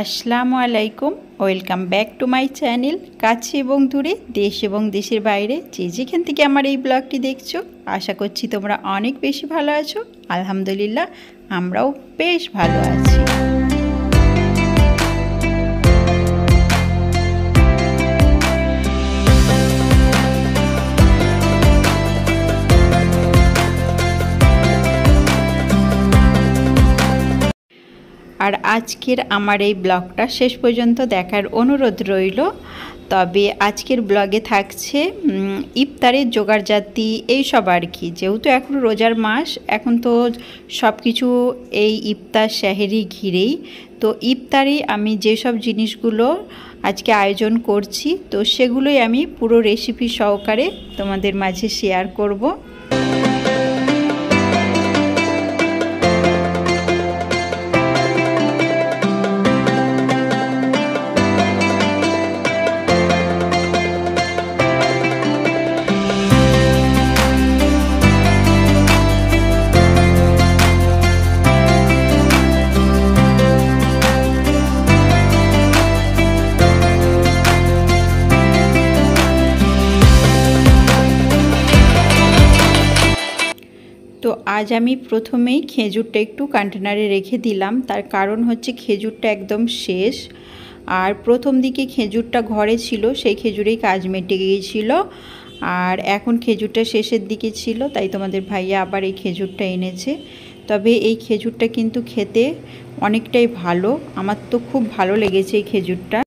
আসসালামু আলাইকুম, welcome back to my channel. কাছে এবং দূরে, দেশ এবং দেশের বাইরে যে যেখান থেকে আমার এই ব্লগটি দেখছো, আশা করছি তোমরা অনেক বেশি ভালো আছো। আলহামদুলিল্লাহ, আমরাও বেশ ভালো আছি। আর আজকের আমার এই ব্লগটা শেষ পর্যন্ত দেখার অনুরোধ রইল। তবে আজকের ব্লগে থাকছে ইফতারের জোগাড়জাতি এইসব আর কি। যেহেতু এখন রোজার মাস, এখন তো সব কিছু এই ইফতার সেহরি ঘিরেই। তো ইফতারে আমি যেসব জিনিসগুলো আজকে আয়োজন করছি, তো সেগুলোই আমি পুরো রেসিপি সহকারে তোমাদের মাঝে শেয়ার করব। তো আজ আমি প্রথমেই খেজুরটা একটু কন্টেনারে রেখে দিলাম। তার কারণ হচ্ছে খেজুরটা একদম শেষ, আর প্রথম দিকে খেজুরটা ঘরে ছিল, সেই খেজুরেই কাজ মিটে গিয়েছিল। আর এখন খেজুরটা শেষের দিকে ছিল, তাই তোমাদের ভাইয়া আবার এই খেজুরটা এনেছে। তবে এই খেজুরটা কিন্তু খেতে অনেকটাই ভালো, আমার তো খুব ভালো লেগেছে এই খেজুরটা।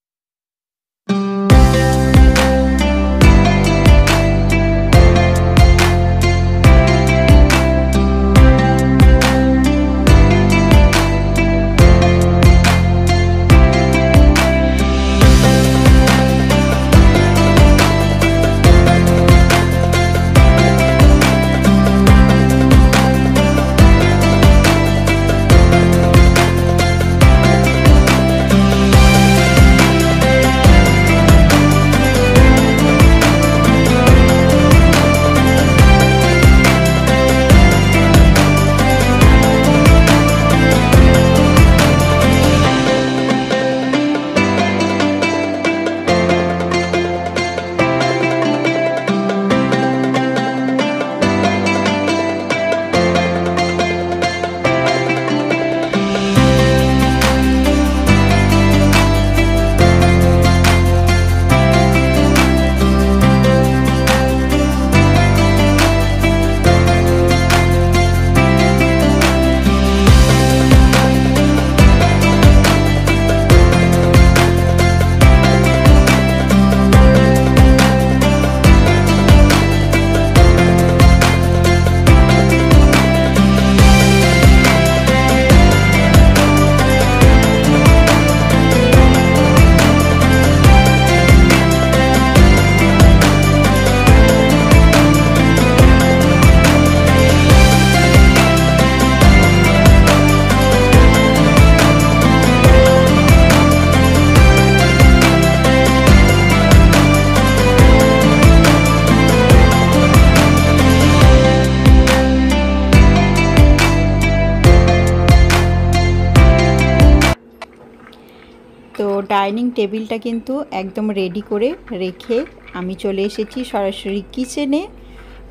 তো ডাইনিং টেবিলটা কিন্তু একদম রেডি করে রেখে আমি চলে এসেছি সরাসরি কিচেনে।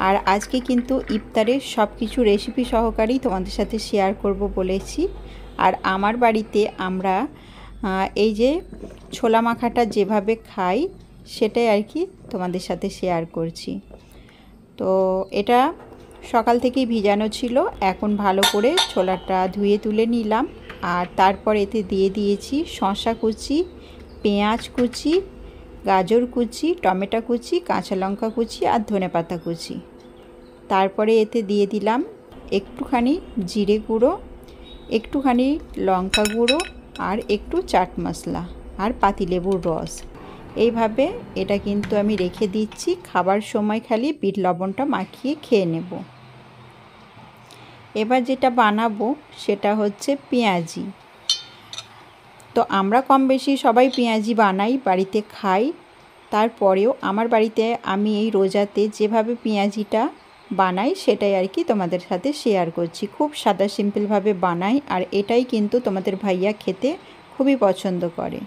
আর আজকে কিন্তু ইফতারের সব কিছু রেসিপি সহকারেই তোমাদের সাথে শেয়ার করব বলেছি। আর আমার বাড়িতে আমরা এই যে ছোলা মাখাটা যেভাবে খাই, সেটাই আর কি তোমাদের সাথে শেয়ার করছি। তো এটা সকাল থেকেই ভিজানো ছিল, এখন ভালো করে ছোলাটা ধুয়ে তুলে নিলাম। আর তারপর এতে দিয়ে দিয়েছি শসা কুচি, পেঁয়াজ কুচি, গাজর কুচি, টমেটো কুচি, কাঁচা লঙ্কা কুচি আর ধনেপাতা কুচি। তারপরে এতে দিয়ে দিলাম একটুখানি জিরে গুঁড়ো, একটুখানি লঙ্কা গুঁড়ো আর একটু চাট মশলা আর পাতিলেবুর রস। এইভাবে এটা কিন্তু আমি রেখে দিচ্ছি, খাবার সময় খালি বিট লবণটা মাখিয়ে খেয়ে নেব। এবার যেটা বানাবো সেটা হচ্ছে পেঁয়াজি। তো আমরা কম বেশি সবাই পেঁয়াজি বানাই, বাড়িতে খাই। তারপরেও আমার বাড়িতে আমি এই রোজাতে যেভাবে পেঁয়াজিটা বানাই সেটাই আর কি তোমাদের সাথে শেয়ার করছি। খুব সাদা সিম্পলভাবে বানাই, আর এটাই কিন্তু তোমাদের ভাইয়া খেতে খুবই পছন্দ করে।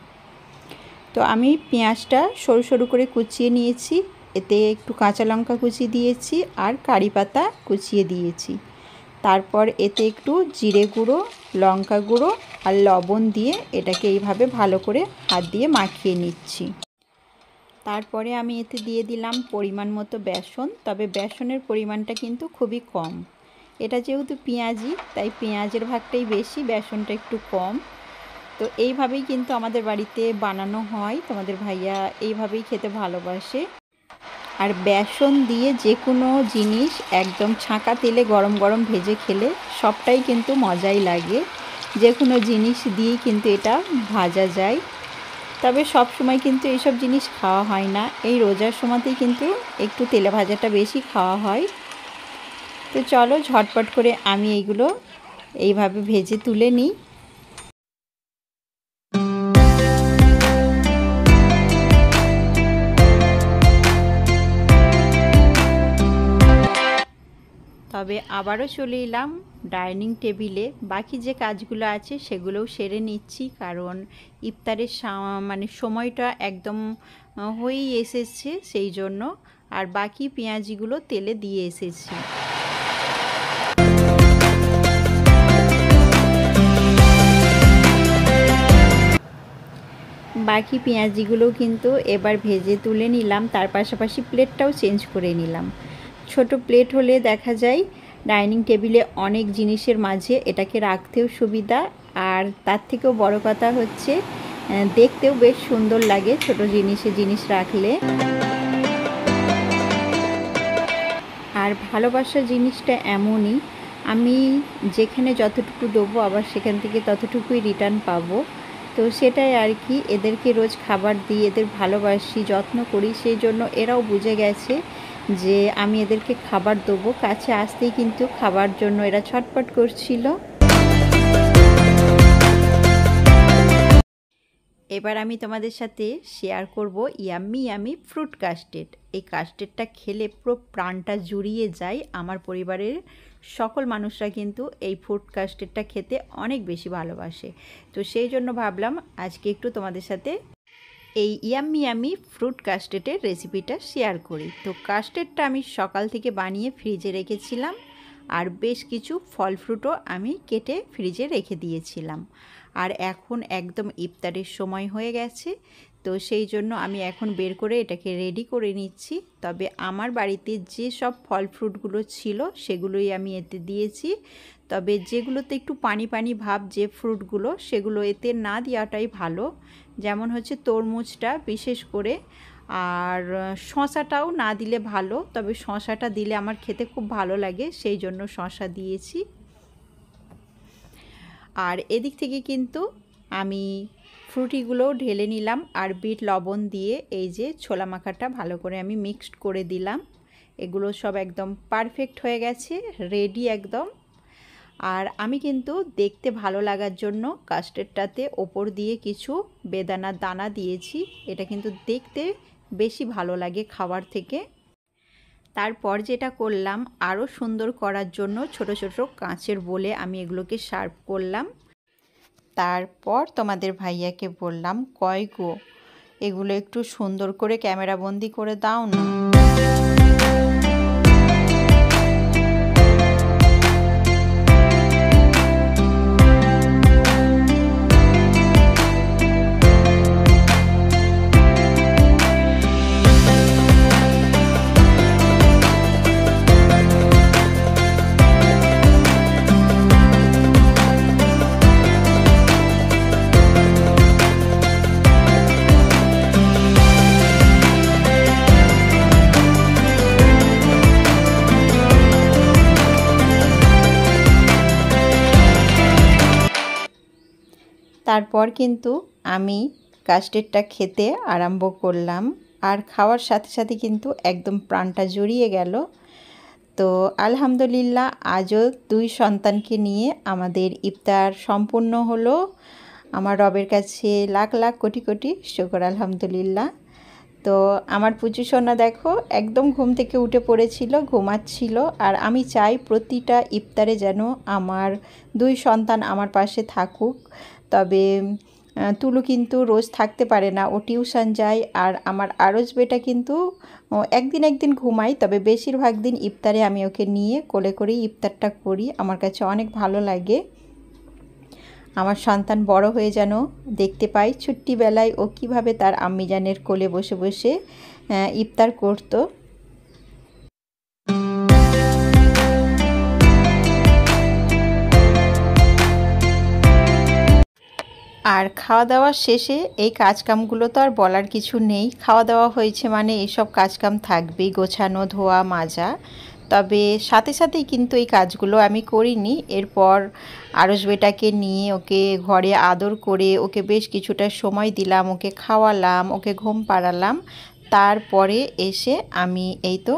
তো আমি পেঁয়াজটা সরু সরু করে কুচিয়ে নিয়েছি, এতে একটু কাঁচা লঙ্কা কুচি দিয়েছি আর কারি পাতা কুচিয়ে দিয়েছি। তারপর এতে একটু জিরে গুঁড়ো, লঙ্কা গুঁড়ো আর লবণ দিয়ে এটাকে এইভাবে ভালো করে হাত দিয়ে মাখিয়ে নিচ্ছি। তারপরে আমি এতে দিয়ে দিলাম পরিমাণ মতো বেসন, তবে বেসনের পরিমাণটা কিন্তু খুবই কম। এটা যেহেতু পেঁয়াজি, তাই পেঁয়াজের ভাগটাই বেশি, বেসনটা একটু কম। তো এইভাবেই কিন্তু আমাদের বাড়িতে বানানো হয়, তোমাদের ভাইয়া এইভাবেই খেতে ভালোবাসে। আর বেসন দিয়ে যে কোনো জিনিস একদম ছাঁকা তেলে গরম গরম ভেজে খেলে সবটাই কিন্তু মজাই লাগে। যে কোনো জিনিস দিয়েই কিন্তু এটা ভাজা যায়। তবে সব সময় কিন্তু এইসব জিনিস খাওয়া হয় না, এই রোজার সময়তেই কিন্তু একটু তেলে ভাজাটা বেশি খাওয়া হয়। তো চলো ঝটপট করে আমি এইগুলো এইভাবে ভেজে তুলে নিই। তবে আবারও চলে এলাম ডাইনিং টেবিলে, বাকি যে কাজগুলো আছে সেগুলোও সেরে নিচ্ছি, কারণ ইফতারের মানে সময়টা একদম হয়েই এসেছে সেই জন্য। আর বাকি পেঁয়াজিগুলো তেলে দিয়ে এসেছি। বাকি পেঁয়াজিগুলো কিন্তু এবার ভেজে তুলে নিলাম, তার পাশাপাশি প্লেটটাও চেঞ্জ করে নিলাম। ছোট প্লেট হলে দেখা যায় ডাইনিং টেবিলে অনেক জিনিসের মাঝে এটাকে রাখতেও সুবিধা, আর তার থেকেও বড় কথা হচ্ছে দেখতেও বেশ সুন্দর লাগে ছোট জিনিস রাখলে। আর ভালোবাসার জিনিসটা এমনই, আমি যেখানে যতটুকু দেবো আবার সেখান থেকে ততটুকুই রিটার্ন পাবো। তো সেটাই আর কি, এদেরকে রোজ খাবার দিই, এদের ভালোবাসি, যত্ন করি, সেই জন্য এরাও বুঝে গেছে যে আমি এদেরকে খাবার দেবো। কাছে আসতেই কিন্তু খাবার জন্য এরা ছটফট করছিল। এবার আমি তোমাদের সাথে শেয়ার করব ইয়াম্মি ফ্রুট কাস্টার্ড। এই কাস্টার্ডটা খেলে পুরো প্রাণটা জুড়িয়ে যায়। আমার পরিবারের সকল মানুষরা কিন্তু এই ফ্রুট কাস্টার্ডটা খেতে অনেক বেশি ভালোবাসে। তো সেই জন্য ভাবলাম আজকে একটু তোমাদের সাথে এই ইয়াম্মি ফ্রুট কাস্টার্ডের রেসিপিটা শেয়ার করি। তো কাস্টার্ডটা আমি সকাল থেকে বানিয়ে ফ্রিজে রেখেছিলাম, আর বেশ কিছু ফল ফ্রুটও আমি কেটে ফ্রিজে রেখে দিয়েছিলাম। আর এখন একদম ইফতারের সময় হয়ে গেছে, তো সেই জন্য আমি এখন বের করে এটাকে রেডি করে নিচ্ছি। তবে আমার বাড়িতে যে সব ফল ফ্রুটগুলো ছিল সেগুলোই আমি এতে দিয়েছি। তবে যেগুলোতে একটু পানি পানি ভাব যে ফ্রুটগুলো, সেগুলো এতে না দেওয়াটাই ভালো। যেমন হচ্ছে তরমুজটা বিশেষ করে, আর শসাটাও না দিলে ভালো, তবে শসাটা দিলে আমার খেতে খুব ভালো লাগে, সেই জন্য শসা দিয়েছি। আর এদিক থেকে কিন্তু আমি ফ্রুটিগুলোও ঢেলে নিলাম, আর বিট লবণ দিয়ে এই যে ছোলা মাখাটা ভালো করে আমি মিক্সড করে দিলাম। এগুলো সব একদম পারফেক্ট হয়ে গেছে, রেডি একদম। আর আমি কিন্তু দেখতে ভালো লাগার জন্য কাস্টার্ডটাতে ওপর দিয়ে কিছু বেদানার দানা দিয়েছি, এটা কিন্তু দেখতে বেশি ভালো লাগে খাবার থেকে। তারপর যেটা করলাম আরও সুন্দর করার জন্য ছোট ছোট কাঁচের বোলে আমি এগুলোকে সার্ভ করলাম। তারপর তোমাদের ভাইয়াকে বললাম, কয় গো এগুলো একটু সুন্দর করে ক্যামেরা বন্দি করে দাও না। তারপর কিন্তু আমি কাস্টার্ডটা খেতে আরম্ভ করলাম, আর খাওয়ার সাথে সাথে কিন্তু একদম প্রাণটা জুড়িয়ে গেল। তো আলহামদুলিল্লাহ আজও 2 সন্তানকে নিয়ে আমাদের ইফতার সম্পূর্ণ হলো। আমার রবের কাছে লাখ লাখ কোটি কোটি শুকর আলহামদুলিল্লাহ। তো আমার পুচু সোনা দেখো একদম ঘুম থেকে উঠে পড়েছিল, ঘুমাচ্ছিল। আর আমি চাই প্রতিটা ইফতারে যেন আমার 2 সন্তান আমার পাশে থাকুক। তবে তুলু কিন্তু রোজ থাকতে পারে না, ও টিউশন যায়। আর আমার আরজ বেটা কিন্তু একদিন ঘুমায়, তবে বেশিরভাগ দিন ইফতারে আমি ওকে নিয়ে কোলে করেই ইফতারটা করি। আমার কাছে অনেক ভালো লাগে। আমার সন্তান বড় হয়ে যেন দেখতে পাই ছুট্টিবেলায় ও কীভাবে তার আম্মিজানের কোলে বসে বসে ইফতার করতো। আর খাওয়া দাওয়া শেষে এই কাজকামগুলো তো আর বলার কিছু নেই। খাওয়া দাওয়া হয়েছে মানে এইসব কাজকাম থাকবেই, গোছানো, ধোয়া, মাজা। তবে সাথে সাথেই কিন্তু এই কাজগুলো আমি করিনি। এরপর আরশ বেটাকে নিয়ে ওকে ঘরে আদর করে ওকে বেশ কিছুটা সময় দিলাম, ওকে খাওয়ালাম, ওকে ঘুম পাড়ালাম। তারপরে এসে আমি এই তো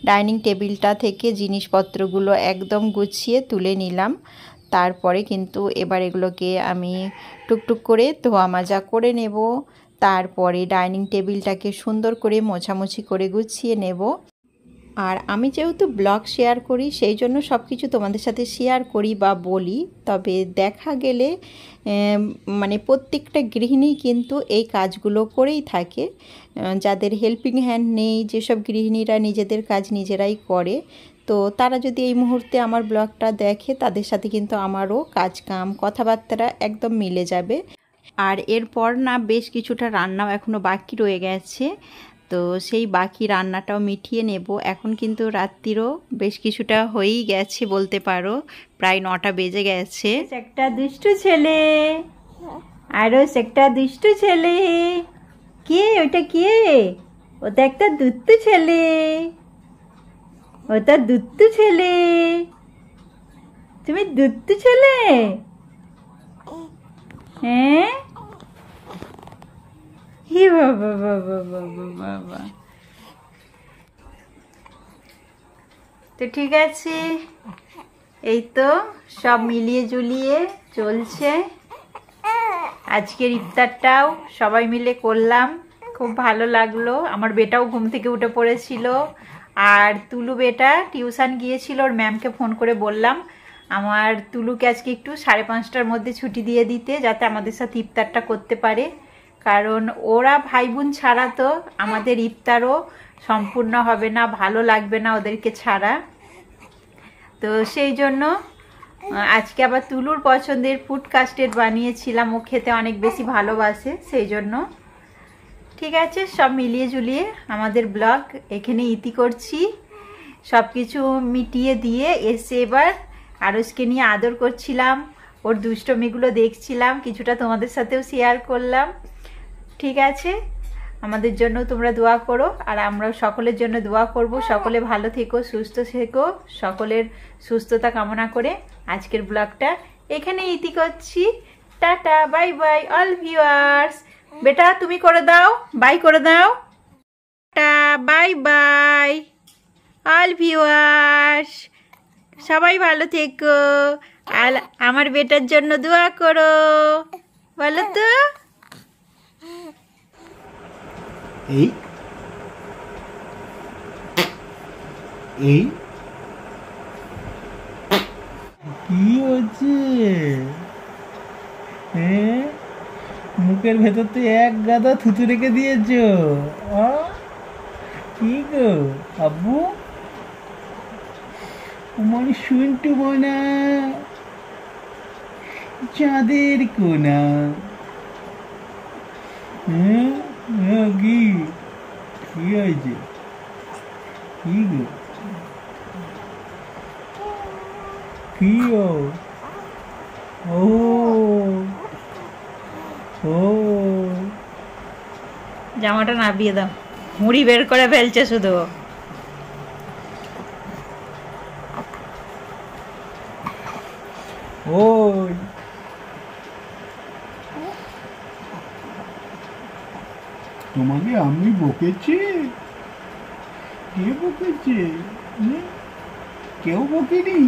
ডাইনিং টেবিলটা থেকে জিনিসপত্রগুলো একদম গুছিয়ে তুলে নিলাম। তারপরে কিন্তু এবার এগুলোকে আমি টুকটুক করে ধোয়া মাজা করে নেব। তারপরে ডাইনিং টেবিলটাকে সুন্দর করে মোছামুছি করে গুছিয়ে নেব। আর আমি যেহেতু ব্লগ শেয়ার করি সেই জন্য সব কিছু তোমাদের সাথে শেয়ার করি বা বলি। তবে দেখা গেলে মানে প্রত্যেকটা গৃহিণী কিন্তু এই কাজগুলো করেই থাকে। যাদের হেল্পিং হ্যান্ড নেই, যেসব গৃহিণীরা নিজেদের কাজ নিজেরাই করে, তো তারা যদি এই মুহূর্তে আমার ব্লগটা দেখে তাদের সাথে কিন্তু আমারও কাজকাম, কথাবার্তা একদম মিলে যাবে। আর এরপর না বেশ কিছুটা রান্নাও এখনও বাকি রয়ে গেছে, তো সেই বাকি রান্নাটাও মিটিয়ে নেব। এখন কিন্তু রাত্রিরও বেশ কিছুটা হয়েই গেছে বলতে পারো, প্রায় 9টা বেজে গেছে। একটা দুষ্টু ছেলে, আরও একটা দুষ্টু ছেলে। কে ওটা? কে ওটা? একটা দুষ্টু ছেলে, ওটা দুষ্টু ছেলে। তুমি দুষ্টু ছেলে? হ্যাঁ, হি বাবা বাবা বাবা বাবা। তো ঠিক আছে, এই তো সব মিলিয়ে জুলিয়ে চলছে। আজকের ইফতারটাও সবাই মিলে করলাম, খুব ভালো লাগলো। আমার বেটাও ঘুম থেকে উঠে পড়েছিল, আর তুলু বেটা টিউশন গিয়েছিল। ওর ম্যামকে ফোন করে বললাম আমার তুলুকে আজকে একটু 5:30টার মধ্যে ছুটি দিয়ে দিতে, যাতে আমাদের সাথে ইফতারটা করতে পারে। কারণ ওরা ভাই বোন ছাড়া তো আমাদের ইফতারও সম্পূর্ণ হবে না, ভালো লাগবে না ওদেরকে ছাড়া। তো সেই জন্য আজকে আবার তুলুর পছন্দের ফুড কাস্টেড বানিয়েছিলাম, ও খেতে অনেক বেশি ভালোবাসে সেই জন্য। ঠিক আছে, সব মিলিয়ে ঝুলিয়ে আমাদের ব্লগ এখানে ইতি করছি। সব কিছু মিটিয়ে দিয়ে এসে এবার আরশকে নিয়ে আদর করছিলাম, ওর দুষ্টমিগুলো দেখছিলাম, কিছুটা তোমাদের সাথেও শেয়ার করলাম। ঠিক আছে, আমাদের জন্য তোমরা দোয়া করো, আর আমরা সকলের জন্য দোয়া করব। সকলে ভালো থেকো, সুস্থ থেকো। সকলের সুস্থতা কামনা করে আজকের ব্লগটা এখানে ইতি করছি। Tata, bye bye all viewers. বেটা তুমি করে দাও, বাই করে দাও। Tata, bye bye all viewers. সবাই ভালো থেকো, আর আমার বেটার জন্য দোয়া করো, বলো তো। এই এই কি হচ্ছে? হ্যাঁ, মুখের ভেতর তো এক গাদা থুতু রেখে দিয়েছ। কি গো আব্বু? মানে শুনটু বোনা, চাঁদের কোনা। হ্যাঁ, কি কি হয়েছে? কি গো? কি ও ও জামাটা নাবিয়ে দাও, মুড়ি বের করে ফেলছে শুধু। ওই তোমাকে আমি বকেছি? কে বকেছে? কেউ বকেনি।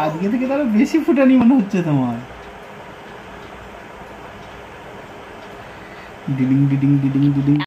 আজকে থেকে তারা বেশি ফুটানি মনে হচ্ছে তোমার। ডিডিং ডিডিং ডিডিং ডিডিং।